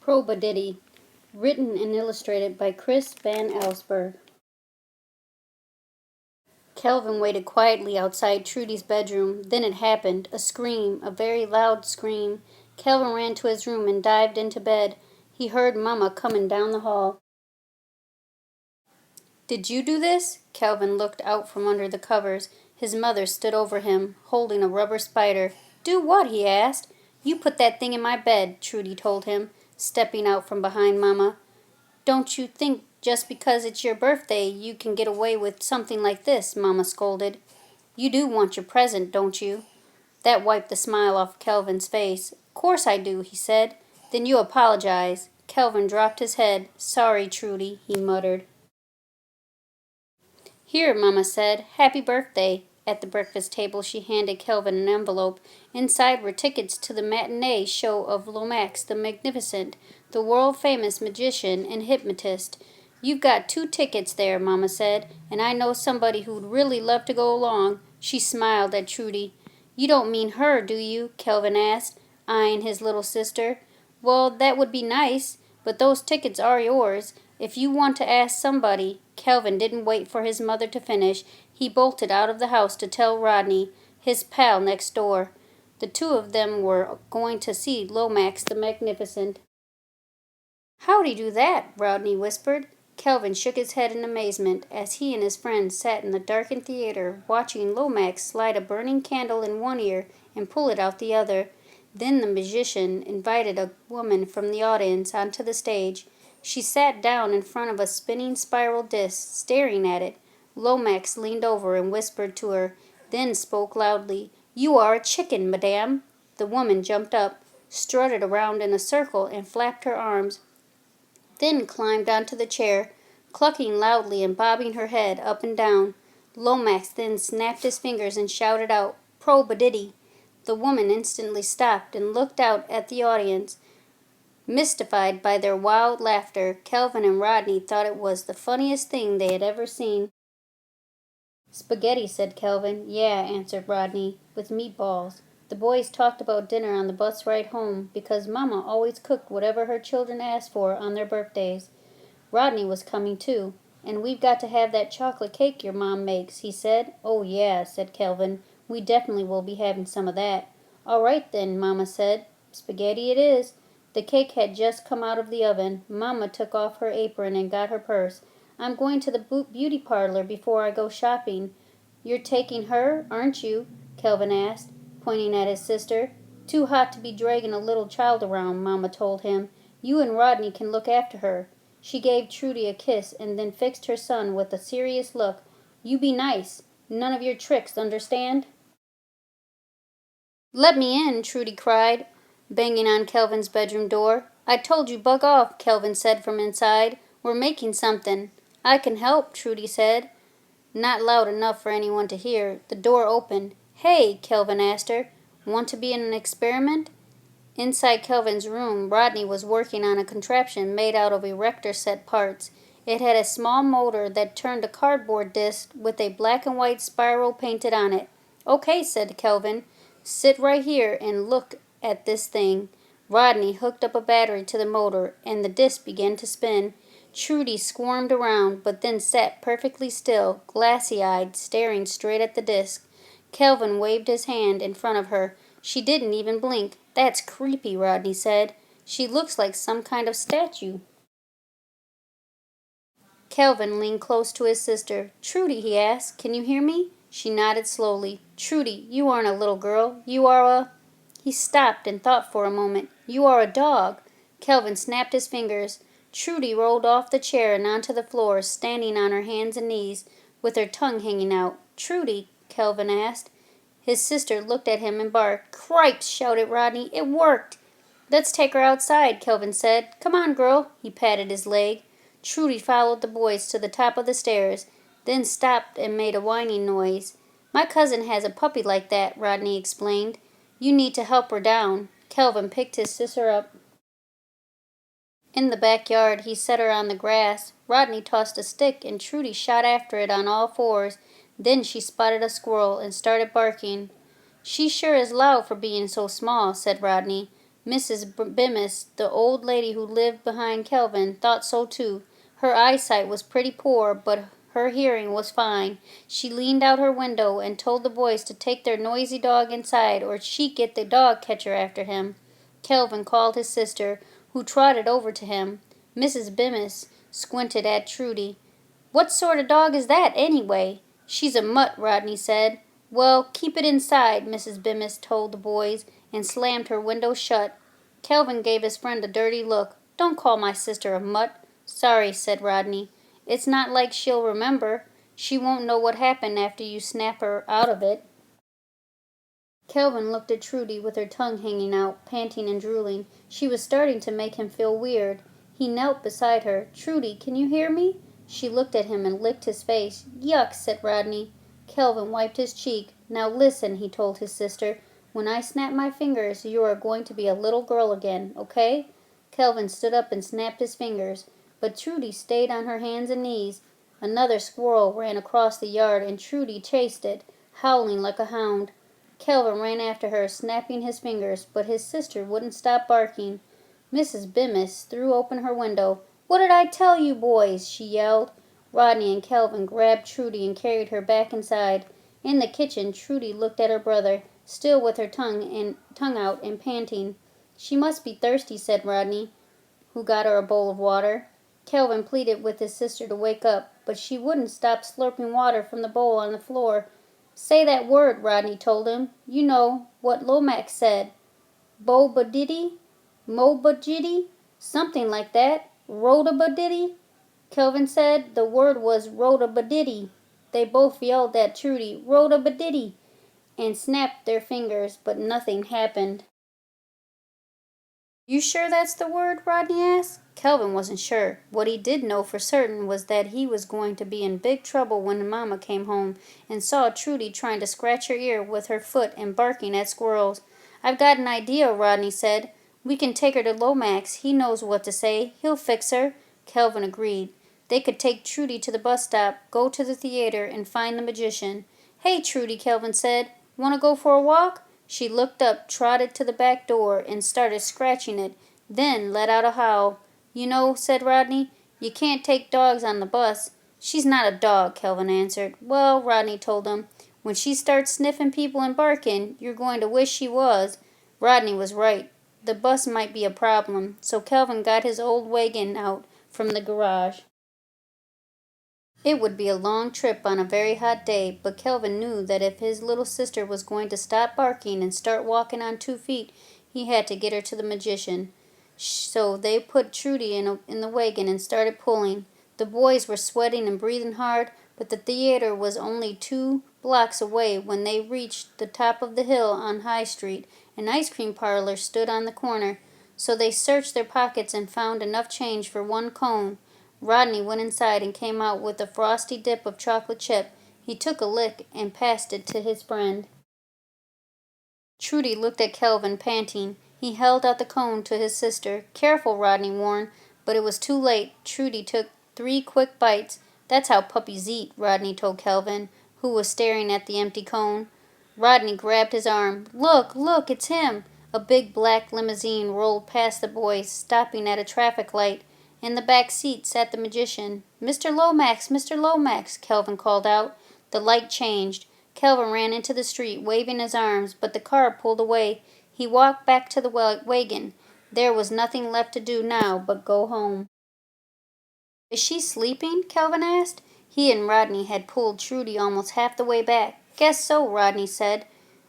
Probuditi, written and illustrated by Chris Van Allsburg. Kelvin waited quietly outside Trudy's bedroom. Then it happened. A scream, a very loud scream. Kelvin ran to his room and dived into bed. He heard Mama coming down the hall. "Did you do this?" Kelvin looked out from under the covers. His mother stood over him, holding a rubber spider. "Do what?" he asked. "You put that thing in my bed," Trudy told him, stepping out from behind Mama. "Don't you think just because it's your birthday you can get away with something like this?" Mama scolded. "You do want your present, don't you?" That wiped the smile off Kelvin's face. "Course I do," he said. "Then you apologize." Kelvin dropped his head. "Sorry, Trudy," he muttered. "Here," Mama said. "Happy birthday." At the breakfast table she handed Kelvin an envelope. Inside were tickets to the matinee show of Lomax the Magnificent, the world-famous magician and hypnotist. "You've got 2 tickets there," Mama said, "and I know somebody who'd really love to go along." She smiled at Trudy. "You don't mean her, do you?" Kelvin asked, eyeing his little sister. "Well, that would be nice, but those tickets are yours. If you want to ask somebody—" Kelvin didn't wait for his mother to finish. He bolted out of the house to tell Rodney, his pal next door. The 2 of them were going to see Lomax the Magnificent. "How'd he do that?" Rodney whispered. Kelvin shook his head in amazement as he and his friends sat in the darkened theater watching Lomax slide a burning candle in one ear and pull it out the other. Then the magician invited a woman from the audience onto the stage. She sat down in front of a spinning spiral disc, staring at it. Lomax leaned over and whispered to her, then spoke loudly. "You are a chicken, madame." The woman jumped up, strutted around in a circle, and flapped her arms, then climbed onto the chair, clucking loudly and bobbing her head up and down. Lomax then snapped his fingers and shouted out, "Probuditi." The woman instantly stopped and looked out at the audience. Mystified by their wild laughter, Kelvin and Rodney thought it was the funniest thing they had ever seen. "Spaghetti," said Kelvin. "Yeah," answered Rodney, "with meatballs. The boys talked about dinner on the bus ride home because Mama always cooked whatever her children asked for on their birthdays. Rodney was coming too. "And we've got to have that chocolate cake your Mom makes," he said. "Oh, yeah," said Kelvin. "We definitely will be having some of that." "All right then," Mama said. "Spaghetti it is." The cake had just come out of the oven. Mama took off her apron and got her purse. "I'm going to the beauty parlor before I go shopping." "You're taking her, aren't you?" Kelvin asked, pointing at his sister. "Too hot to be dragging a little child around," Mama told him. "You and Rodney can look after her." She gave Trudy a kiss and then fixed her son with a serious look. "You be nice. None of your tricks, understand?" "Let me in," Trudy cried, banging on Kelvin's bedroom door. "I told you bug off," Kelvin said from inside. "We're making something." "I can help," Trudy said, not loud enough for anyone to hear. The door opened. "Hey," Kelvin asked her, "want to be in an experiment?" Inside Kelvin's room, Rodney was working on a contraption made out of erector set parts. It had a small motor that turned a cardboard disc with a black and white spiral painted on it. "Okay," said Kelvin. "Sit right here and look at this thing." Rodney hooked up a battery to the motor, and the disc began to spin. Trudy squirmed around, but then sat perfectly still, glassy-eyed, staring straight at the disc. Kelvin waved his hand in front of her. She didn't even blink. "That's creepy," Rodney said. "She looks like some kind of statue." Kelvin leaned close to his sister. "Trudy," he asked, "can you hear me?" She nodded slowly. "Trudy, you aren't a little girl. You are a—" He stopped and thought for a moment. "You are a dog." Kelvin snapped his fingers. Trudy rolled off the chair and onto the floor, standing on her hands and knees, with her tongue hanging out. "Trudy?" Kelvin asked. His sister looked at him and barked. "Cripes!" shouted Rodney. "It worked!" "Let's take her outside," Kelvin said. "Come on, girl." He patted his leg. Trudy followed the boys to the top of the stairs, then stopped and made a whining noise. "My cousin has a puppy like that," Rodney explained. "You need to help her down." Kelvin picked his sister up. In the backyard, he set her on the grass. Rodney tossed a stick, and Trudy shot after it on all fours. Then she spotted a squirrel and started barking. "She sure is loud for being so small," said Rodney. Mrs. Bemis, the old lady who lived behind Kelvin, thought so too. Her eyesight was pretty poor, but her hearing was fine. She leaned out her window and told the boys to take their noisy dog inside, or she'd get the dog catcher after him. Kelvin called his sister, who trotted over to him. Mrs. Bemis squinted at Trudy. "What sort of dog is that, anyway?" "She's a mutt," Rodney said. "Well, keep it inside," Mrs. Bemis told the boys, and slammed her window shut. Kelvin gave his friend a dirty look. "Don't call my sister a mutt." "Sorry," said Rodney. "It's not like she'll remember. She won't know what happened after you snap her out of it." Kelvin looked at Trudy with her tongue hanging out, panting and drooling. She was starting to make him feel weird. He knelt beside her. "Trudy, can you hear me?" She looked at him and licked his face. "Yuck," said Rodney. Kelvin wiped his cheek. "Now listen," he told his sister. "When I snap my fingers, you are going to be a little girl again, okay?" Kelvin stood up and snapped his fingers, but Trudy stayed on her hands and knees. Another squirrel ran across the yard, and Trudy chased it, howling like a hound. Kelvin ran after her, snapping his fingers, but his sister wouldn't stop barking. Mrs. Bemis threw open her window. "What did I tell you, boys?" she yelled. Rodney and Kelvin grabbed Trudy and carried her back inside. In the kitchen, Trudy looked at her brother, still with her tongue out and panting. "She must be thirsty," said Rodney, who got her a bowl of water. Kelvin pleaded with his sister to wake up, but she wouldn't stop slurping water from the bowl on the floor. "Say that word," Rodney told him. "You know what Lomax said. Bo-ba-diddy? Mo-ba-jiddy? Something like that. Rhoda-ba-diddy?" Kelvin said. "The word was Rhoda-ba-diddy." They both yelled at Trudy, "Rhoda-ba-diddy," and snapped their fingers, but nothing happened. "You sure that's the word?" Rodney asked. Kelvin wasn't sure. What he did know for certain was that he was going to be in big trouble when Mama came home and saw Trudy trying to scratch her ear with her foot and barking at squirrels. "I've got an idea," Rodney said. "We can take her to Lomax. He knows what to say. He'll fix her." Kelvin agreed. They could take Trudy to the bus stop, go to the theater, and find the magician. "Hey, Trudy," Kelvin said. "Want to go for a walk?" She looked up, trotted to the back door, and started scratching it, then let out a howl. "You know," said Rodney, "you can't take dogs on the bus." "She's not a dog," Kelvin answered. "Well," Rodney told him, "when she starts sniffing people and barking, you're going to wish she was." Rodney was right. The bus might be a problem, so Kelvin got his old wagon out from the garage. It would be a long trip on a very hot day, but Kelvin knew that if his little sister was going to stop barking and start walking on 2 feet, he had to get her to the magician. So they put Trudy in the wagon and started pulling. The boys were sweating and breathing hard, but the theater was only 2 blocks away. When they reached the top of the hill on High Street, an ice cream parlor stood on the corner. So they searched their pockets and found enough change for 1 cone. Rodney went inside and came out with a frosty dip of chocolate chip. He took a lick and passed it to his friend. Trudy looked at Kelvin, panting. He held out the cone to his sister. "Careful," Rodney warned, but it was too late. Trudy took 3 quick bites. "That's how puppies eat," Rodney told Kelvin, who was staring at the empty cone. Rodney grabbed his arm. "Look, look, it's him!" A big black limousine rolled past the boys, stopping at a traffic light. In the back seat sat the magician. "Mr. Lomax, Mr. Lomax," Kelvin called out. The light changed. Kelvin ran into the street, waving his arms, but the car pulled away. He walked back to the wagon. There was nothing left to do now but go home. "Is she sleeping?" Kelvin asked. He and Rodney had pulled Trudy almost half the way back. "Guess so," Rodney said,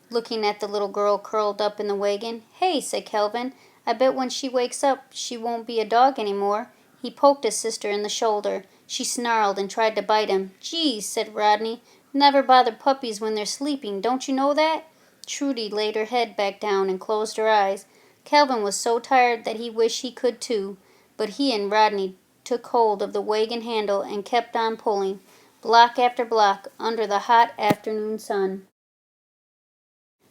looking at the little girl curled up in the wagon. "Hey," said Kelvin, "I bet when she wakes up she won't be a dog any more." He poked his sister in the shoulder. She snarled and tried to bite him. "Geez," said Rodney, "never bother puppies when they're sleeping, don't you know that?" Trudy laid her head back down and closed her eyes. Kelvin was so tired that he wished he could too, but he and Rodney took hold of the wagon handle and kept on pulling, block after block, under the hot afternoon sun.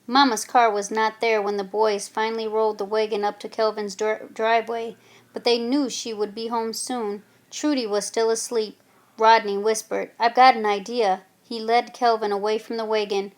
Mama's car was not there when the boys finally rolled the wagon up to Kelvin's driveway, but they knew she would be home soon. Trudy was still asleep. Rodney whispered, "I've got an idea." He led Kelvin away from the wagon.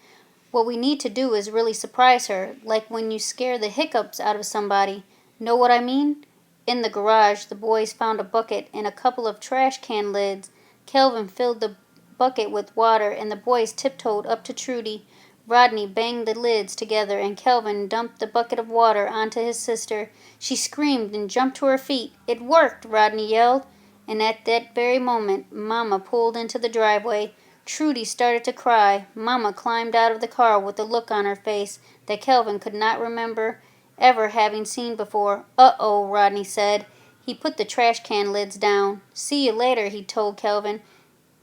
What we need to do is really surprise her, like when you scare the hiccups out of somebody. Know what I mean? In the garage, the boys found a bucket and a couple of trash can lids. Kelvin filled the bucket with water, and the boys tiptoed up to Trudy. Rodney banged the lids together, and Kelvin dumped the bucket of water onto his sister. She screamed and jumped to her feet. "It worked!" Rodney yelled. And at that very moment, Mama pulled into the driveway. Trudy started to cry. Mama climbed out of the car with a look on her face that Kelvin could not remember ever having seen before. "Uh-oh," Rodney said. He put the trash can lids down. "See you later," he told Kelvin,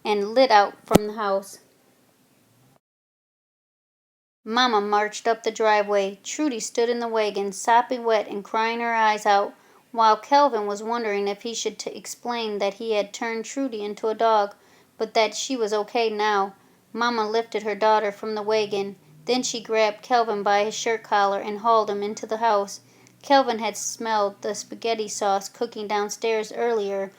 and lit out from the house. Mama marched up the driveway. Trudy stood in the wagon, sopping wet and crying her eyes out, while Kelvin was wondering if he should explain that he had turned Trudy into a dog, but that she was okay now. Mama lifted her daughter from the wagon. Then she grabbed Kelvin by his shirt collar and hauled him into the house. Kelvin had smelled the spaghetti sauce cooking downstairs earlier,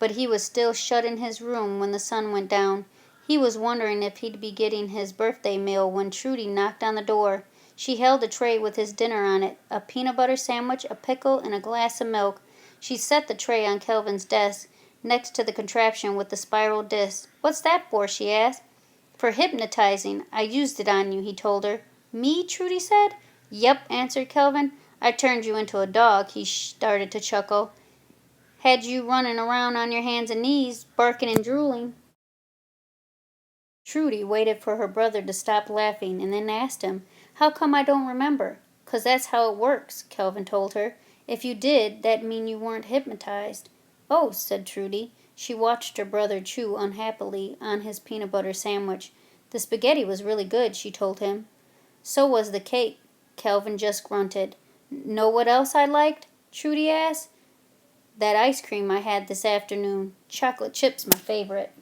but he was still shut in his room when the sun went down. He was wondering if he'd be getting his birthday meal when Trudy knocked on the door. She held a tray with his dinner on it, a peanut butter sandwich, a pickle, and a glass of milk. She set the tray on Kelvin's desk, next to the contraption with the spiral disc. "What's that for?" she asked. "For hypnotizing. I used it on you," he told her. "Me?" Trudy said. "Yep," answered Kelvin. "I turned you into a dog." He started to chuckle. "Had you running around on your hands and knees, barking and drooling." Trudy waited for her brother to stop laughing and then asked him, "How come I don't remember?" "'Cause that's how it works," Kelvin told her. "If you did, that'd mean you weren't hypnotized." "Oh," said Trudy. She watched her brother chew unhappily on his peanut butter sandwich. "The spaghetti was really good," she told him. "So was the cake." Kelvin just grunted. "Know what else I liked?" Trudy asked. "That ice cream I had this afternoon. Chocolate chip's my favorite."